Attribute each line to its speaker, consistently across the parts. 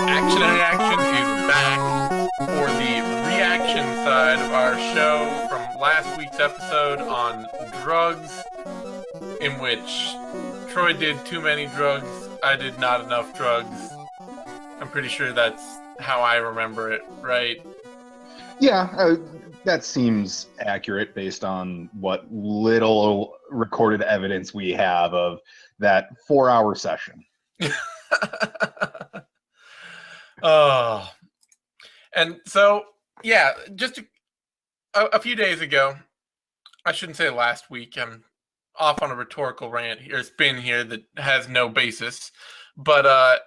Speaker 1: Action and Reaction is back for the reaction side of our show from last week's episode on drugs, in which Troy did too many drugs, I did not enough drugs. I'm pretty sure that's how I remember it, right?
Speaker 2: Yeah, that seems accurate based on what little recorded evidence we have of that 4-hour session.
Speaker 1: Oh, and so, yeah, just a few days ago, I shouldn't say last week, I'm off on a rhetorical rant here, spin here that has no basis, but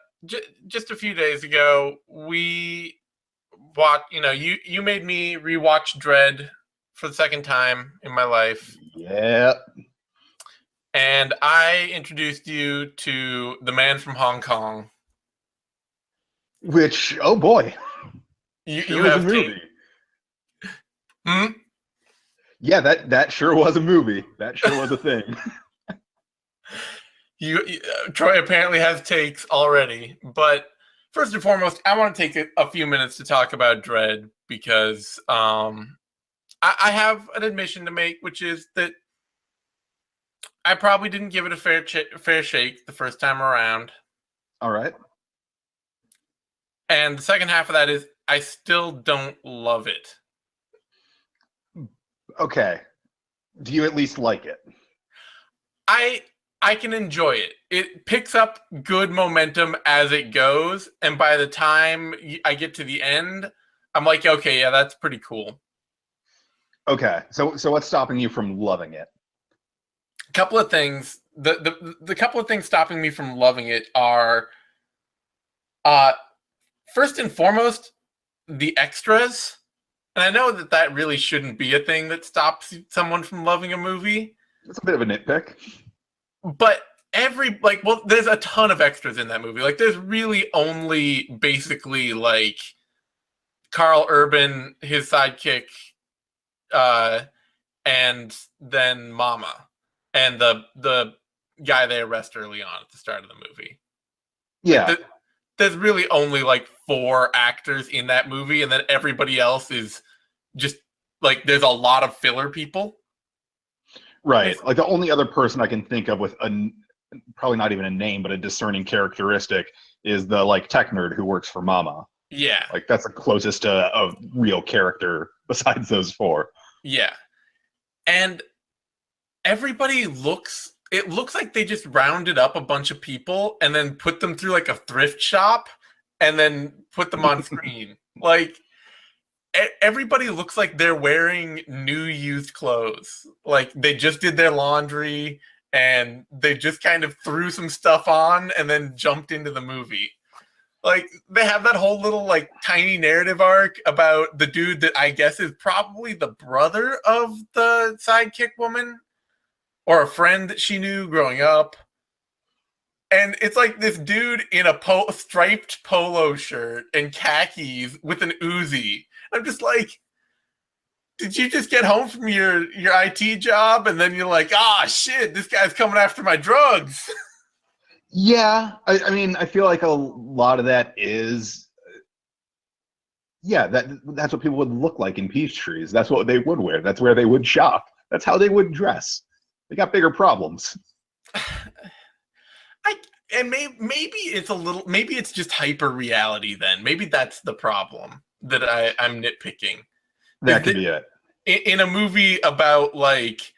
Speaker 1: just a few days ago, we watched, you made me rewatch Dredd for the second time in my life.
Speaker 2: Yep.
Speaker 1: And I introduced you to The Man from Hong Kong.
Speaker 2: Which, oh boy,
Speaker 1: You have
Speaker 2: a movie.
Speaker 1: Hmm?
Speaker 2: Yeah, that sure was a movie. That sure was a thing.
Speaker 1: Troy apparently has takes already, but first and foremost, I want to take a few minutes to talk about Dredd because I have an admission to make, which is that I probably didn't give it a fair shake the first time around.
Speaker 2: All right.
Speaker 1: And the second half of that is I still don't love it.
Speaker 2: Okay. Do you at least like it?
Speaker 1: I can enjoy it. It picks up good momentum as it goes, and by the time I get to the end, I'm like, okay, yeah, that's pretty cool.
Speaker 2: Okay. So what's stopping you from loving it?
Speaker 1: A couple of things. The couple of things stopping me from loving it are first and foremost, the extras. And I know that really shouldn't be a thing that stops someone from loving a movie.
Speaker 2: It's a bit of a nitpick.
Speaker 1: But there's a ton of extras in that movie. Like, there's really only basically, like, Karl Urban, his sidekick, and then Mama, and the guy they arrest early on at the start of the movie.
Speaker 2: Yeah.
Speaker 1: Like, there's really only like 4 actors in that movie, and then everybody else is just like, there's a lot of filler people.
Speaker 2: Right. Like, the only other person I can think of with probably not even a name, but a discerning characteristic is the like tech nerd who works for Mama.
Speaker 1: Yeah.
Speaker 2: Like, that's the closest to a real character besides those 4.
Speaker 1: Yeah. And everybody it looks like they just rounded up a bunch of people and then put them through like a thrift shop and then put them on screen. Like, everybody looks like they're wearing new used clothes. Like, they just did their laundry and they just kind of threw some stuff on and then jumped into the movie. Like, they have that whole little like tiny narrative arc about the dude that I guess is probably the brother of the sidekick woman, or a friend that she knew growing up. And it's like this dude in a striped polo shirt and khakis with an Uzi. I'm just like, did you just get home from your IT job and then you're like, shit, this guy's coming after my drugs?
Speaker 2: Yeah. I mean, I feel like a lot of that is, yeah, that's what people would look like in Peachtrees. That's what they would wear. That's where they would shop. That's how they would dress. They got bigger problems.
Speaker 1: Maybe it's just hyper reality then. Maybe that's the problem that I'm nitpicking.
Speaker 2: That could be it.
Speaker 1: In a movie about like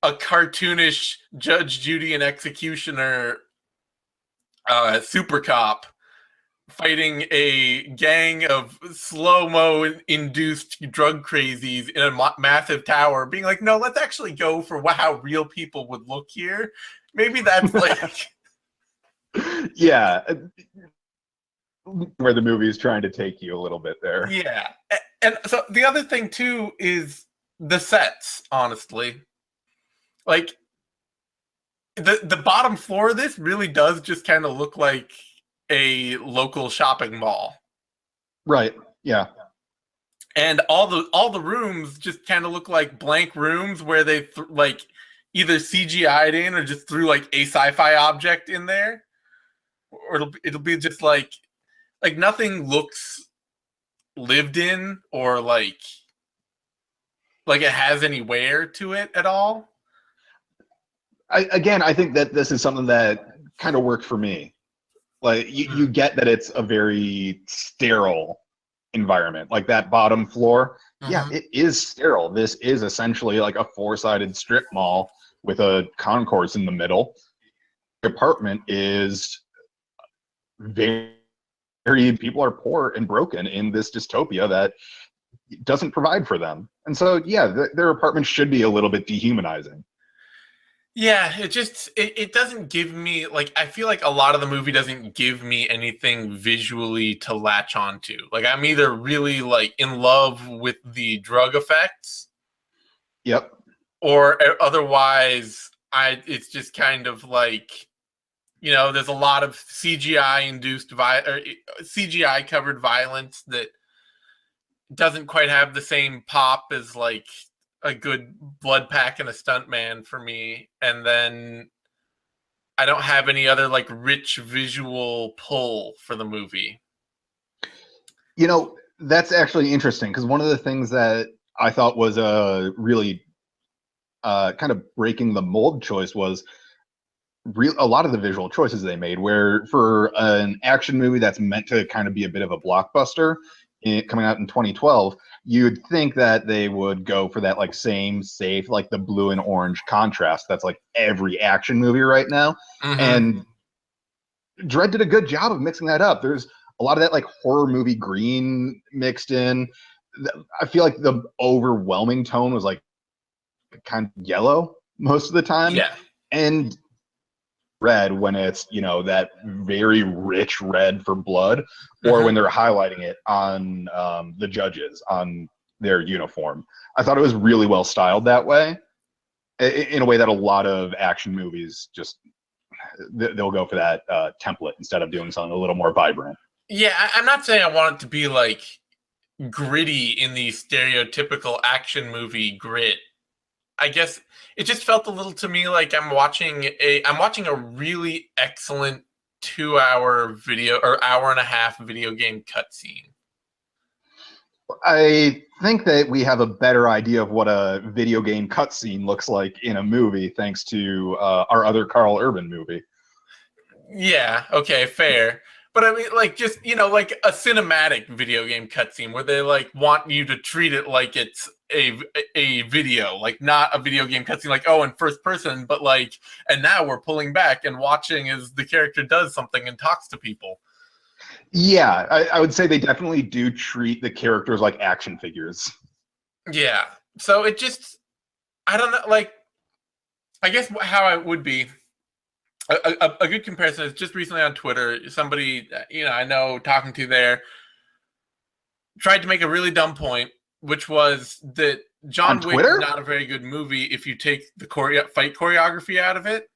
Speaker 1: a cartoonish Judge Judy and Executioner super cop fighting a gang of slow-mo induced drug crazies in a massive tower, being like, no, let's actually go for how real people would look here. Maybe that's like
Speaker 2: yeah, where the movie is trying to take you a little bit there.
Speaker 1: Yeah. And so the other thing too is the sets, honestly. Like, the bottom floor of this really does just kind of look like a local shopping mall.
Speaker 2: Right. Yeah.
Speaker 1: And all the rooms just kind of look like blank rooms where they like either CGI'd in or just threw like a sci-fi object in there, or it'll be just like nothing looks lived in or like it has any wear to it at all.
Speaker 2: I think that this is something that kind of worked for me. Like you get that it's a very sterile environment. Like that bottom floor, yeah,
Speaker 1: Mm-hmm.
Speaker 2: it is sterile. This is essentially like a four-sided strip mall with a concourse in the middle. The apartment is very people are poor and broken in this dystopia that doesn't provide for them. And so, yeah, their apartment should be a little bit dehumanizing.
Speaker 1: Yeah, it doesn't give me like I feel like a lot of the movie doesn't give me anything visually to latch onto. Like I'm either really like in love with the drug effects
Speaker 2: Yep.
Speaker 1: or otherwise I it's just kind of like there's a lot of CGI induced or CGI covered violence that doesn't quite have the same pop as like a good blood pack and a stunt man for me. And then I don't have any other like rich visual pull for the movie.
Speaker 2: You know, that's actually interesting because one of the things that I thought was a really kind of breaking the mold choice was a lot of the visual choices they made. Where for an action movie that's meant to kind of be a bit of a blockbuster, coming out in 2012, you'd think that they would go for that like same safe, like the blue and orange contrast that's like every action movie right now.
Speaker 1: Mm-hmm.
Speaker 2: And Dredd did a good job of mixing that up. There's a lot of that like horror movie green mixed in. I feel like the overwhelming tone was like kind of yellow most of the time.
Speaker 1: Yeah.
Speaker 2: And red when it's, that very rich red for blood, or when
Speaker 1: Mm-hmm.
Speaker 2: they're highlighting it on the judges on their uniform. I thought it was really well styled that way, in a way that a lot of action movies just they'll go for that template instead of doing something a little more vibrant.
Speaker 1: Yeah, I'm not saying I want it to be like gritty in the stereotypical action movie grit. I guess it just felt a little to me like I'm watching a really excellent 2 hour video or hour and a half video game cutscene.
Speaker 2: I think that we have a better idea of what a video game cutscene looks like in a movie thanks to our other Karl Urban movie.
Speaker 1: Yeah, okay, fair. But I mean, like, just, like a cinematic video game cutscene where they, like, want you to treat it like it's a video, like, not a video game cutscene, like, oh, in first person, but, like, and now we're pulling back and watching as the character does something and talks to people.
Speaker 2: Yeah, I would say they definitely do treat the characters like action figures.
Speaker 1: Yeah. So it just, I don't know, like, I guess how I would be. A good comparison is just recently on Twitter, somebody I know talking to there tried to make a really dumb point, which was that
Speaker 2: On
Speaker 1: John Wick is
Speaker 2: Twitter?
Speaker 1: not a very good movie if you take the fight choreography out of it.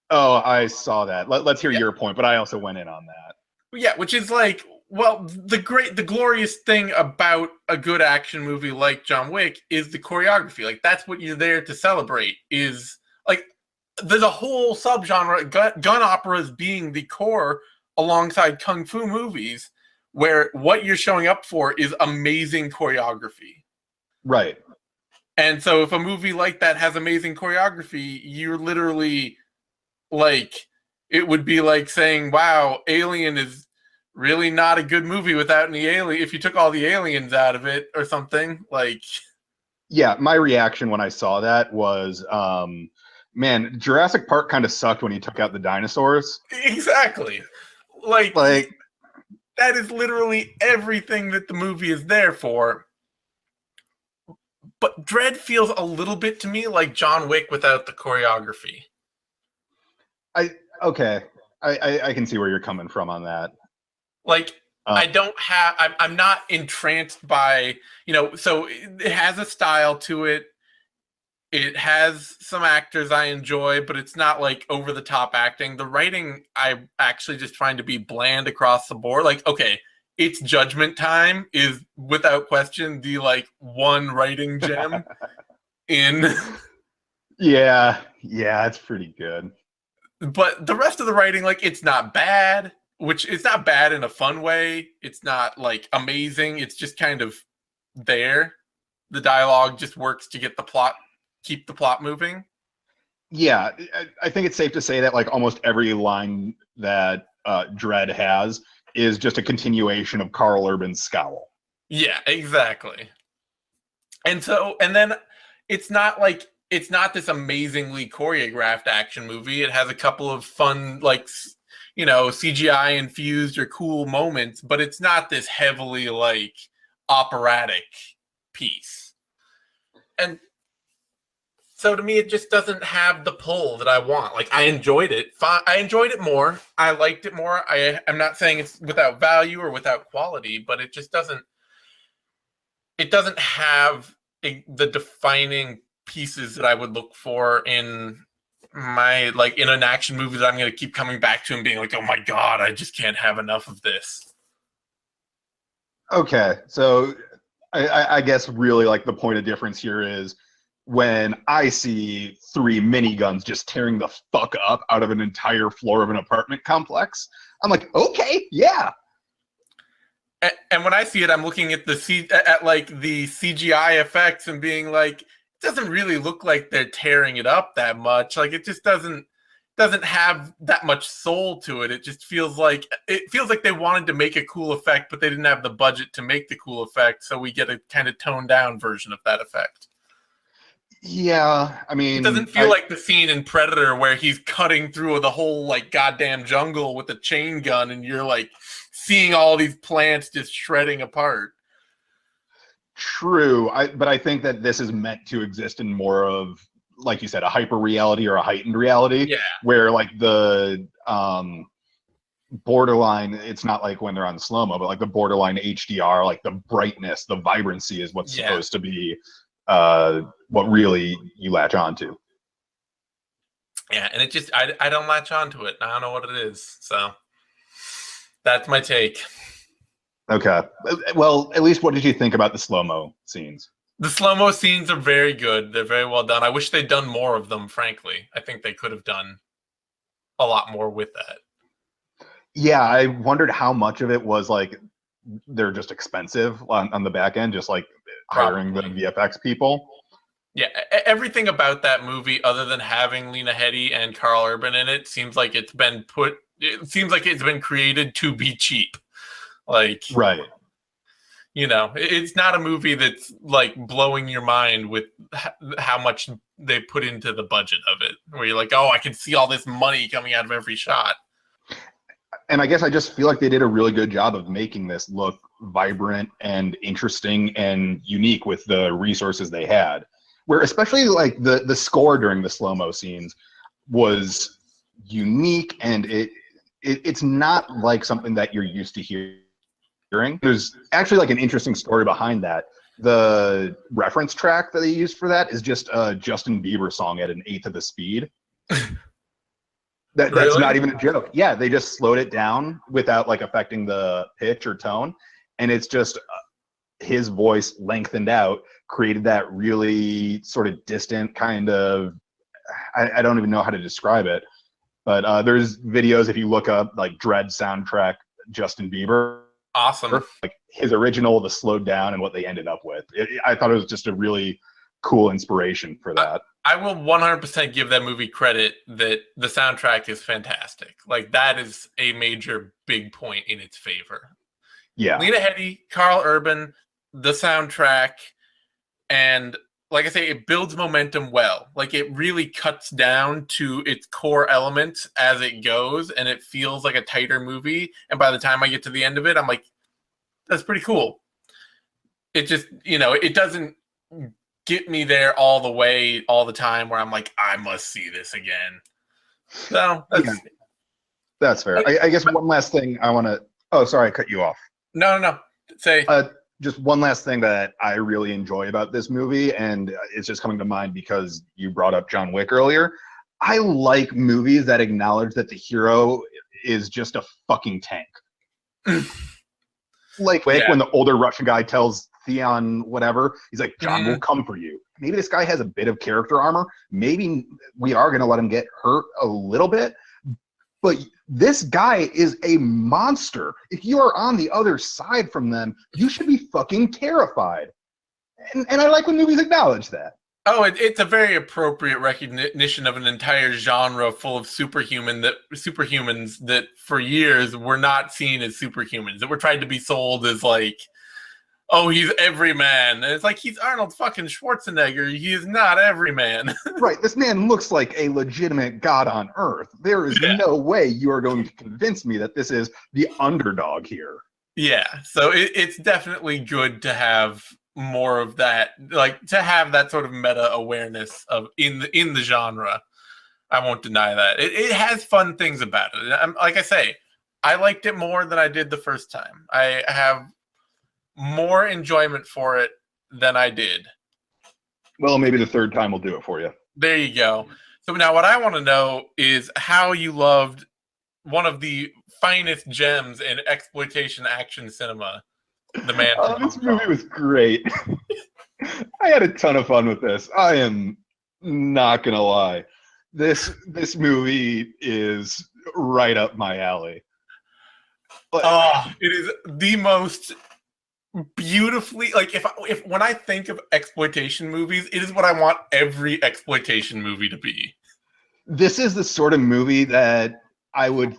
Speaker 2: Oh, I saw that. Let's hear
Speaker 1: Yeah,
Speaker 2: your point, but I also went in on that.
Speaker 1: yeah, which is like, well, the glorious thing about a good action movie like John Wick is the choreography. Like that's what you're there to celebrate. Is like there's a whole subgenre, gun operas being the core alongside kung fu movies, where what you're showing up for is amazing choreography.
Speaker 2: Right.
Speaker 1: And so if a movie like that has amazing choreography, you're literally like, it would be like saying, wow, Alien is really not a good movie without any alien. If you took all the aliens out of it or something, like.
Speaker 2: Yeah, my reaction when I saw that was, man, Jurassic Park kind of sucked when he took out the dinosaurs.
Speaker 1: Exactly. Like,
Speaker 2: Like,
Speaker 1: that is literally everything that the movie is there for. But Dredd feels a little bit to me like John Wick without the choreography.
Speaker 2: I okay, I can see where you're coming from on that.
Speaker 1: Like,
Speaker 2: Uh,
Speaker 1: I don't have, I'm not entranced by, so it has a style to it. It has some actors I enjoy, but it's not like over the top acting. The writing I actually just find to be bland across the board. Like, okay, It's Judgment Time is without question the like one writing gem in.
Speaker 2: Yeah, it's pretty good.
Speaker 1: But the rest of the writing, like, it's not bad, which it's not bad in a fun way. It's not like amazing. It's just kind of there. The dialogue just works to get the plot, keep the plot moving.
Speaker 2: Yeah, I think it's safe to say that like almost every line that Dredd has is just a continuation of Karl Urban's scowl.
Speaker 1: Yeah, exactly. And so, and then it's not like it's not this amazingly choreographed action movie. It has a couple of fun, like, CGI infused or cool moments, but it's not this heavily like operatic piece. And so to me, it just doesn't have the pull that I want. Like, I enjoyed it. I enjoyed it more. I liked it more. I'm not saying it's without value or without quality, but it just doesn't. It doesn't have the defining pieces that I would look for in my like in an action movie that I'm going to keep coming back to and being like, oh my god, I just can't have enough of this.
Speaker 2: Okay, so I guess really like the point of difference here is when I see three miniguns just tearing the fuck up out of an entire floor of an apartment complex, I'm like, okay, yeah.
Speaker 1: And when I see it, I'm looking at like the CGI effects and being like, it doesn't really look like they're tearing it up that much. Like, it just doesn't have that much soul to it. It just feels like they wanted to make a cool effect, but they didn't have the budget to make the cool effect, so we get a kind of toned down version of that effect.
Speaker 2: Yeah, I
Speaker 1: It
Speaker 2: mean,
Speaker 1: doesn't feel like the scene in Predator where he's cutting through the whole like goddamn jungle with a chain gun and you're like seeing all these plants just shredding apart.
Speaker 2: true. But I think that this is meant to exist in more of, like you said, a hyper reality or a heightened reality,
Speaker 1: Yeah.
Speaker 2: where like the borderline, it's not like when they're on slow-mo, but like the borderline HDR, like the brightness, the vibrancy is what's supposed to be what really you latch onto.
Speaker 1: Yeah, and it just I don't latch onto it. I don't know what it is. So that's my take.
Speaker 2: Okay. Well, at least what did you think about the slow-mo scenes?
Speaker 1: The slow-mo scenes are very good. They're very well done. I wish they'd done more of them, frankly. I think they could have done a lot more with that.
Speaker 2: Yeah, I wondered how much of it was like they're just expensive on the back end, just like hiring the VFX people.
Speaker 1: Yeah, everything about that movie, other than having Lena Headey and Karl Urban in it, seems like it's been created to be cheap. Like,
Speaker 2: right.
Speaker 1: It's not a movie that's like blowing your mind with how much they put into the budget of it, where you're like, oh, I can see all this money coming out of every shot.
Speaker 2: And I guess I just feel like they did a really good job of making this look vibrant and interesting and unique with the resources they had. Where especially like the score during the slow-mo scenes was unique, and it's not like something that you're used to hearing. There's actually like an interesting story behind that. The reference track that they used for that is just a Justin Bieber song at an eighth of the speed. That's
Speaker 1: Really?
Speaker 2: not even a joke. Yeah, they just slowed it down without like affecting the pitch or tone, and it's just his voice lengthened out, created that really sort of distant kind of, I don't even know how to describe it, but there's videos if you look up like Dredd soundtrack Justin Bieber.
Speaker 1: Awesome.
Speaker 2: Like his original, the slowed down, and what they ended up with. I thought it was just a really cool inspiration for that.
Speaker 1: I will 100% give that movie credit that the soundtrack is fantastic. Like, that is a major big point in its favor.
Speaker 2: Yeah.
Speaker 1: Lena Headey, Karl Urban, the soundtrack, and like I say, it builds momentum well. Like, it really cuts down to its core elements as it goes, and it feels like a tighter movie. And by the time I get to the end of it, I'm like, that's pretty cool. It just, it doesn't get me there all the way, all the time, where I'm like, I must see this again. So
Speaker 2: that's fair. I guess one last thing I want to. Oh, sorry, I cut you off.
Speaker 1: No. Say.
Speaker 2: just one last thing that I really enjoy about this movie, and it's just coming to mind because you brought up John Wick earlier. I like movies that acknowledge that the hero is just a fucking tank. Like
Speaker 1: Yeah.
Speaker 2: when the older Russian guy tells Theon whatever, he's like, John will
Speaker 1: Mhm.
Speaker 2: come for you. Maybe this guy has a bit of character armor. Maybe we are going to let him get hurt a little bit. But this guy is a monster. If you are on the other side from them, you should be fucking terrified. And I like when movies acknowledge that.
Speaker 1: Oh, it's a very appropriate recognition of an entire genre full of superhumans that for years were not seen as superhumans, that were tried to be sold as like, oh, he's every man. And it's like, he's Arnold fucking Schwarzenegger. He is not every man.
Speaker 2: Right, this man looks like a legitimate god on earth. There is
Speaker 1: Yeah.
Speaker 2: no way you are going to convince me that this is the underdog here.
Speaker 1: Yeah, so it's definitely good to have more of that, like to have that sort of meta awareness of in the genre. I won't deny that it has fun things about it. Like I say, I liked it more than I did the first time. I have more enjoyment for it than I did.
Speaker 2: Well, maybe the third time will do it for you.
Speaker 1: There you go. So now what I want to know is how you loved one of the finest gems in exploitation action cinema, The Man from
Speaker 2: This
Speaker 1: Hong
Speaker 2: movie
Speaker 1: Kong.
Speaker 2: was great. I had a ton of fun with this. I am not gonna lie. This movie is right up my alley. But
Speaker 1: Oh, it is the most beautifully, like, if when I think of exploitation movies, it is what I want every exploitation movie to be.
Speaker 2: this is the sort of movie that I would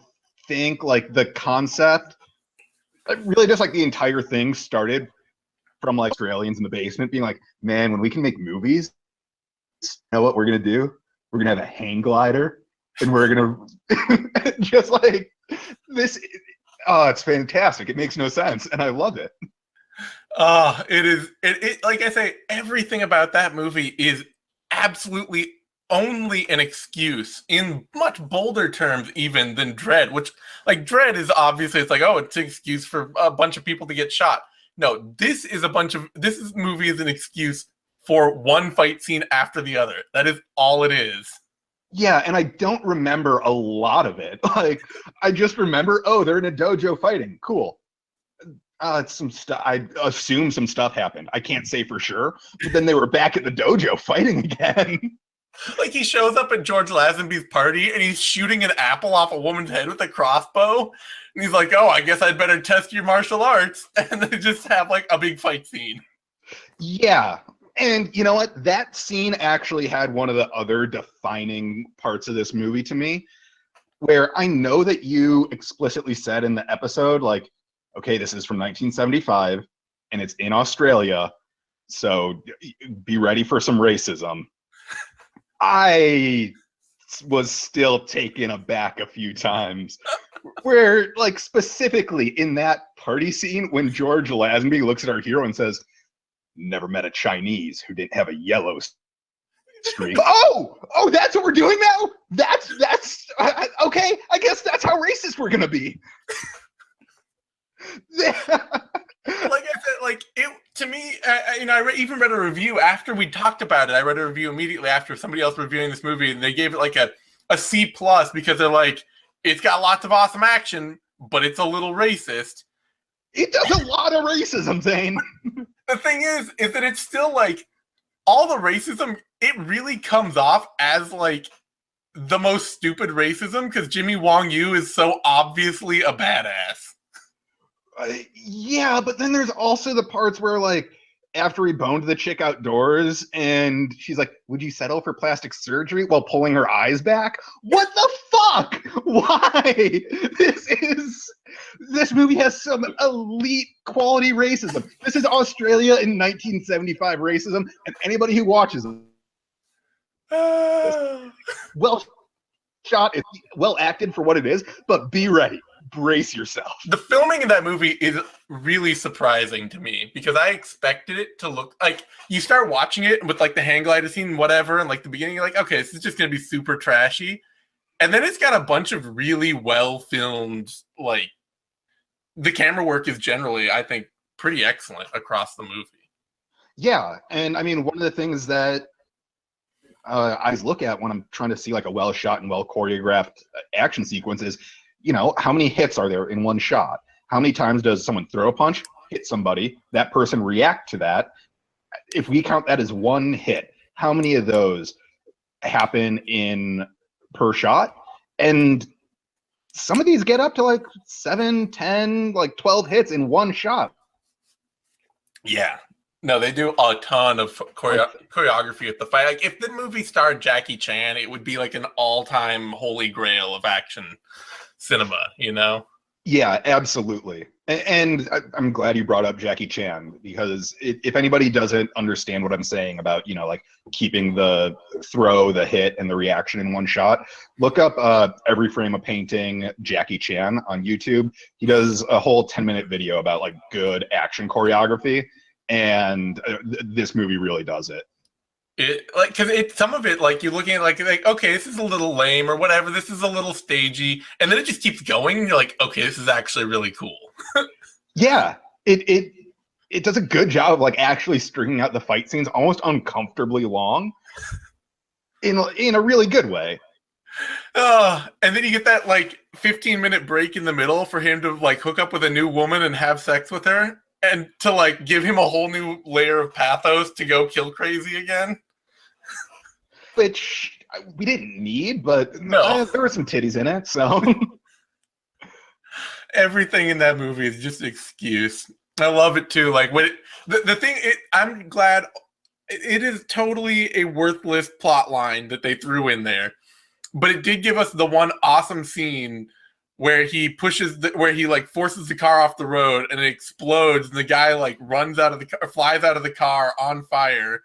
Speaker 2: think like the concept, like, really just like the entire thing started from like Australians in the basement being like, man, when we can make movies, you know what we're gonna do? We're gonna have a hang glider and we're gonna just like this. Oh, it's fantastic. It makes no sense. And I love it.
Speaker 1: It is it like I say, everything about that movie is absolutely only an excuse in much bolder terms even than Dredd, which, like, Dredd is obviously, it's like, oh, it's an excuse for a bunch of people to get shot. No, this movie is an excuse for one fight scene after the other. That is all it is.
Speaker 2: Yeah, and I don't remember a lot of it. Like, I just remember, oh, they're in a dojo fighting. Cool. It's some stuff. I assume some stuff happened. I can't say for sure, but then they were back at the dojo fighting again.
Speaker 1: Like, he shows up at George Lazenby's party and he's shooting an apple off a woman's head with a crossbow. And he's like, oh, I guess I'd better test your martial arts. And they just have like a big fight scene.
Speaker 2: Yeah. And you know what? That scene actually had one of the other defining parts of this movie to me, where I know that you explicitly said in the episode, like, okay, this is from 1975 and it's in Australia, so be ready for some racism. I was still taken aback a few times where, like, specifically in that party scene when George Lazenby looks at our hero and says, never met a Chinese who didn't have a yellow streak. Oh, that's what we're doing now? That's okay. I guess that's how racist we're gonna be.
Speaker 1: Like I said, like, it to me, I even read a review after we talked about it. I read a review immediately after somebody else reviewing this movie, and they gave it like a C plus because they're like, it's got lots of awesome action, but it's a little racist.
Speaker 2: It does a lot of racism, Zane.
Speaker 1: The thing is that it's still like all the racism. It really comes off as like the most stupid racism because Jimmy Wong Yu is so obviously a badass.
Speaker 2: Yeah, but then there's also the parts where, like, after he boned the chick outdoors and she's like, would you settle for plastic surgery, while pulling her eyes back? What the fuck? Why? This movie has some elite quality racism. This is Australia in 1975 racism, and anybody who watches it, well shot, it's well acted for what it is, but be ready. Brace yourself.
Speaker 1: The filming in that movie is really surprising to me because I expected it to look like, you start watching it with like the hang glider scene, whatever, and like the beginning, you're like, okay, this is just gonna be super trashy, and then it's got a bunch of really well filmed, like, the camera work is generally, I think, pretty excellent across the movie.
Speaker 2: Yeah, and I mean, one of the things that I always look at when I'm trying to see like a well shot and well choreographed action sequence is, how many hits are there in one shot? How many times does someone throw a punch, hit somebody, that person react to that? If we count that as one hit, how many of those happen in per shot? And some of these get up to like 7, 10, like 12 hits in one shot.
Speaker 1: Yeah. No, they do a ton of choreography at the fight. Like, if the movie starred Jackie Chan, it would be like an all-time holy grail of action cinema,
Speaker 2: Yeah, absolutely. And I'm glad you brought up Jackie Chan, because if anybody doesn't understand what I'm saying about, like keeping the throw, the hit, and the reaction in one shot, look up Every Frame a Painting Jackie Chan on YouTube. He does a whole 10-minute video about like good action choreography, and this movie really does it.
Speaker 1: Because some of it, like, you're looking at like, okay, this is a little lame or whatever, this is a little stagey, and then it just keeps going, and you're like, okay, this is actually really cool.
Speaker 2: Yeah, it does a good job of like actually stringing out the fight scenes almost uncomfortably long in a really good way.
Speaker 1: And then you get that like 15-minute break in the middle for him to like hook up with a new woman and have sex with her, and to like give him a whole new layer of pathos to go kill crazy again.
Speaker 2: Which we didn't need, but
Speaker 1: no,
Speaker 2: there were some titties in it, so
Speaker 1: everything in that movie is just an excuse. I love it too. Like, when the thing, I'm glad it is totally a worthless plot line that they threw in there, but it did give us the one awesome scene where he where he like forces the car off the road and it explodes, and the guy like runs out of the car, flies out of the car on fire.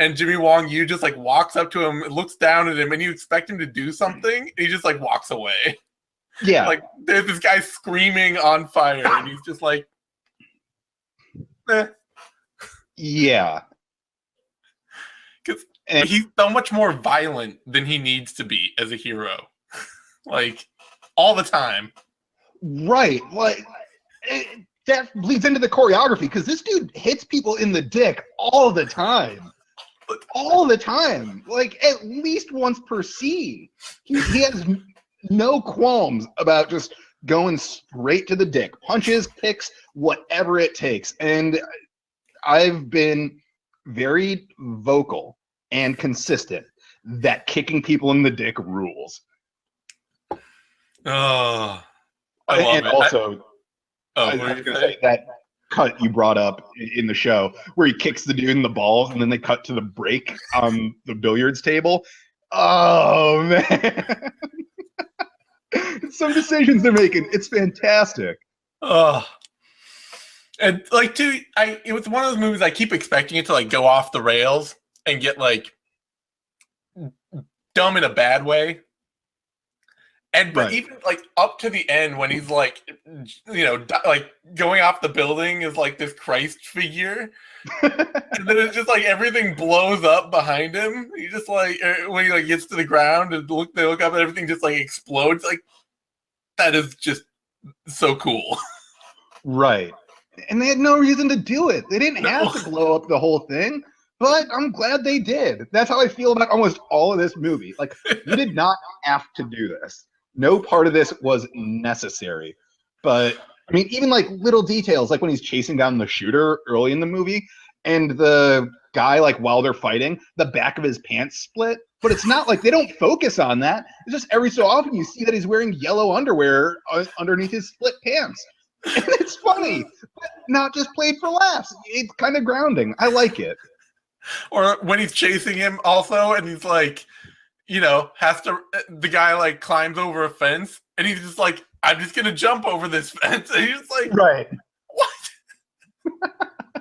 Speaker 1: And Jimmy Wong Yu just like walks up to him, looks down at him, and you expect him to do something, and he just like walks away.
Speaker 2: Yeah.
Speaker 1: Like, there's this guy screaming on fire, and he's just like, eh.
Speaker 2: Yeah.
Speaker 1: Because he's so much more violent than he needs to be as a hero. Like, all the time.
Speaker 2: Right. Like, that bleeds into the choreography, because this dude hits people in the dick all the time. All the time, like at least once per scene. He has no qualms about just going straight to the dick, punches, kicks, whatever it takes. And I've been very vocal and consistent that kicking people in the dick rules.
Speaker 1: Oh, I love
Speaker 2: and
Speaker 1: it.
Speaker 2: Also, I was going to say that cut you brought up in the show where he kicks the dude in the balls and then they cut to the break on the billiards table. Oh man. Some decisions they're making. It's fantastic.
Speaker 1: Oh. And like, too, it was one of those movies I keep expecting it to like go off the rails and get like dumb in a bad way. And but even like up to the end when he's like, like going off the building is like this Christ figure, and then it's just like everything blows up behind him. He just like, when he like gets to the ground and they look up and everything just like explodes. Like, that is just so cool.
Speaker 2: Right. And they had no reason to do it. They didn't have to blow up the whole thing. But I'm glad they did. That's how I feel about almost all of this movie. Like, you did not have to do this. No part of this was necessary. But, I mean, even like little details, like when he's chasing down the shooter early in the movie, and the guy, like while they're fighting, the back of his pants split. But it's not like they don't focus on that. It's just every so often you see that he's wearing yellow underwear underneath his split pants. And it's funny, but not just played for laughs. It's kind of grounding. I like it.
Speaker 1: Or when he's chasing him also, and he's like, the guy like climbs over a fence, and he's just like, I'm just gonna jump over this fence. And he's like,
Speaker 2: right.
Speaker 1: What?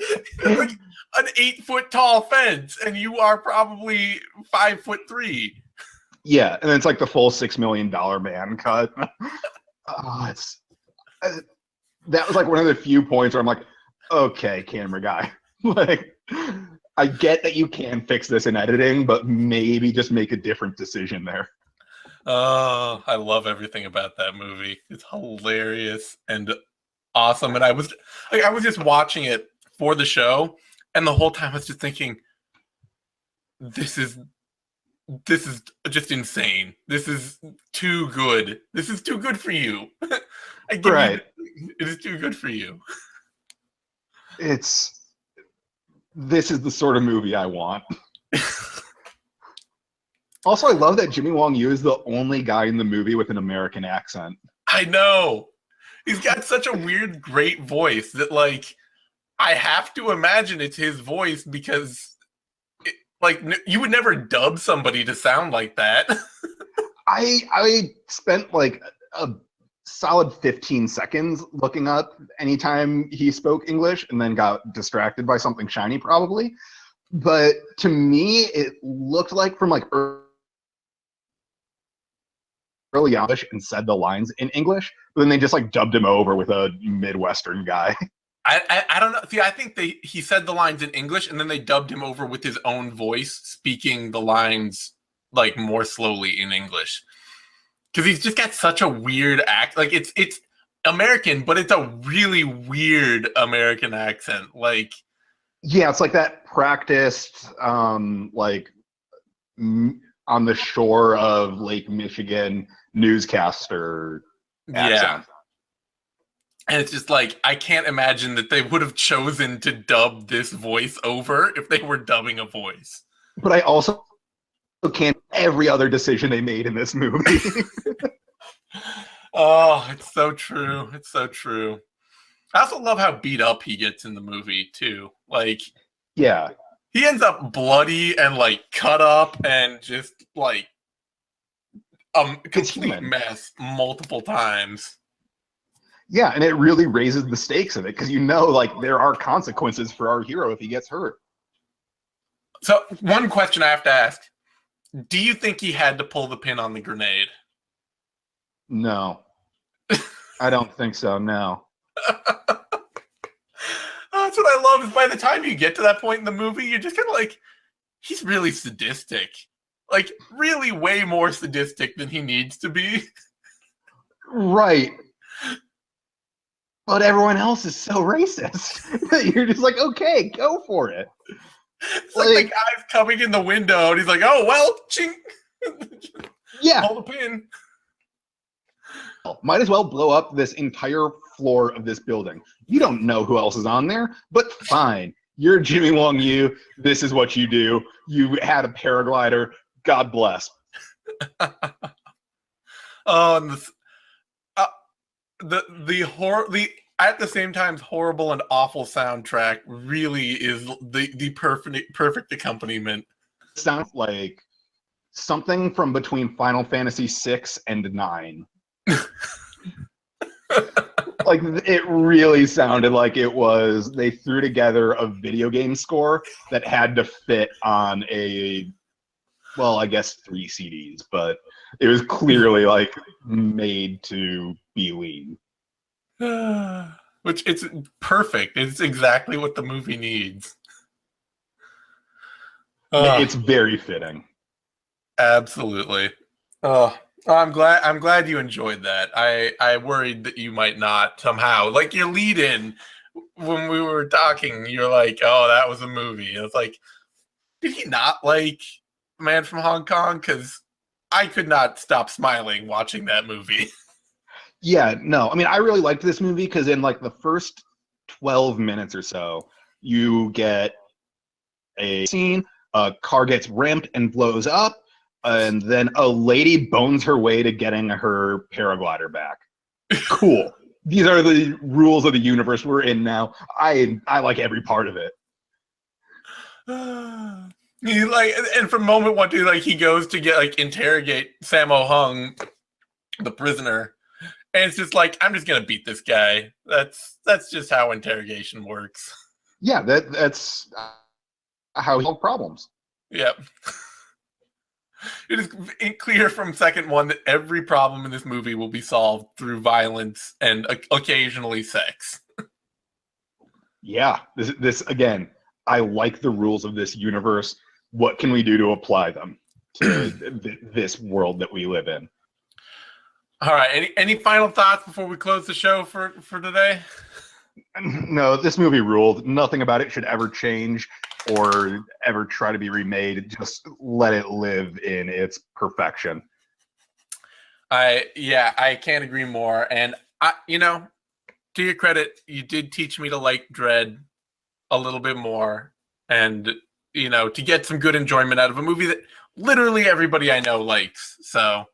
Speaker 1: It's like an 8-foot tall fence, and you are probably 5'3".
Speaker 2: Yeah, and it's like the full $6 million man cut. That was like one of the few points where I'm like, okay, camera guy. Like, I get that you can fix this in editing, but maybe just make a different decision there.
Speaker 1: Oh, I love everything about that movie. It's hilarious and awesome. And I was just watching it for the show, and the whole time I was just thinking, this is just insane. This is too good. This is too good for you. I give
Speaker 2: Right.
Speaker 1: you, it is too good for you.
Speaker 2: This is the sort of movie I want. Also, I love that Jimmy Wong Yu is the only guy in the movie with an American accent.
Speaker 1: I know. He's got such a weird, great voice that, like, I have to imagine it's his voice because, you would never dub somebody to sound like that.
Speaker 2: I spent like a solid 15 seconds looking up anytime he spoke English and then got distracted by something shiny, probably. But to me, it looked like from like early English and said the lines in English, but then they just like dubbed him over with a Midwestern guy.
Speaker 1: I don't know. See, I think he said the lines in English and then they dubbed him over with his own voice, speaking the lines like more slowly in English. Because he's just got such a weird act. Like it's American, but it's a really weird American accent. Like,
Speaker 2: yeah, it's like that practiced, like on the shore of Lake Michigan newscaster accent.
Speaker 1: Yeah. And it's just like, I can't imagine that they would have chosen to dub this voice over if they were dubbing a voice.
Speaker 2: But I also can't every other decision they made in this movie.
Speaker 1: Oh, it's so true. It's so true. I also love how beat up he gets in the movie too. Like,
Speaker 2: yeah,
Speaker 1: he ends up bloody and like cut up and just like complete mess multiple times.
Speaker 2: Yeah, and it really raises the stakes of it because you know, like, there are consequences for our hero if he gets hurt.
Speaker 1: So, one question I have to ask: do you think he had to pull the pin on the grenade?
Speaker 2: No, I don't think so. No.
Speaker 1: That's what I love. Is by the time you get to that point in the movie, you're just kind of like, he's really sadistic, like really way more sadistic than he needs to be.
Speaker 2: Right. But everyone else is so racist that you're just like, okay, go for it.
Speaker 1: It's like the guy's coming in the window and he's like, oh, well, chink.
Speaker 2: Yeah.
Speaker 1: Hold the pin.
Speaker 2: Might as well blow up this entire floor of this building. You don't know who else is on there, but fine. You're Jimmy Wong Yu. This is what you do. You had a paraglider. God bless.
Speaker 1: Oh, and the at the same time horrible and awful soundtrack really is the perfect accompaniment.
Speaker 2: Sounds like something from between Final Fantasy VI and IX. Like, it really sounded like it was they threw together a video game score that had to fit on a, well, I guess 3 CDs, but it was clearly like made to be lean.
Speaker 1: Which it's perfect. It's exactly what the movie needs.
Speaker 2: It's very fitting.
Speaker 1: Absolutely. I'm glad you enjoyed that. I worried that you might not somehow. Like, your lead in when we were talking, you're like, oh, that was a movie. And it's like, did he not like Man from Hong Kong? Because I could not stop smiling watching that movie.
Speaker 2: Yeah, no. I mean, I really liked this movie because in like the first 12 minutes or so, you get a scene, a car gets ramped and blows up, and then a lady bones her way to getting her paraglider back. Cool. These are the rules of the universe we're in now. I like every part of it.
Speaker 1: He like, and from moment one, dude, like, he goes to get like interrogate Sammo Hung, the prisoner, and it's just like, I'm just gonna beat this guy. That's just how interrogation works.
Speaker 2: Yeah, that's how he solves problems.
Speaker 1: Yep. It is clear from second one that every problem in this movie will be solved through violence and occasionally sex.
Speaker 2: Yeah, this again, I like the rules of this universe. What can we do to apply them to this world that we live in?
Speaker 1: All right. Any final thoughts before we close the show for today?
Speaker 2: No, this movie ruled. Nothing about it should ever change or ever try to be remade. Just let it live in its perfection.
Speaker 1: I can't agree more. And to your credit, you did teach me to like Dredd a little bit more, and to get some good enjoyment out of a movie that literally everybody I know likes. So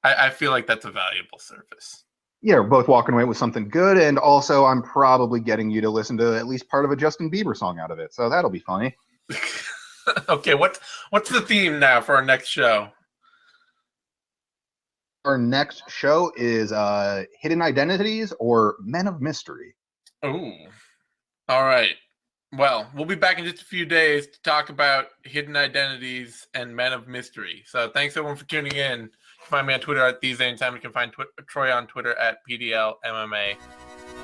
Speaker 1: I feel like that's a valuable service.
Speaker 2: Yeah, we're both walking away with something good, and also I'm probably getting you to listen to at least part of a Justin Bieber song out of it, so that'll be funny.
Speaker 1: Okay, what's the theme now for our next show?
Speaker 2: Our next show is Hidden Identities or Men of Mystery.
Speaker 1: Ooh, all right. Well, we'll be back in just a few days to talk about Hidden Identities and Men of Mystery. So thanks everyone for tuning in. You can find me on Twitter at These Anytime. You can find Troy on Twitter at PDL MMA.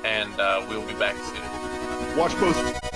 Speaker 1: And we'll be back soon.
Speaker 2: Watch post.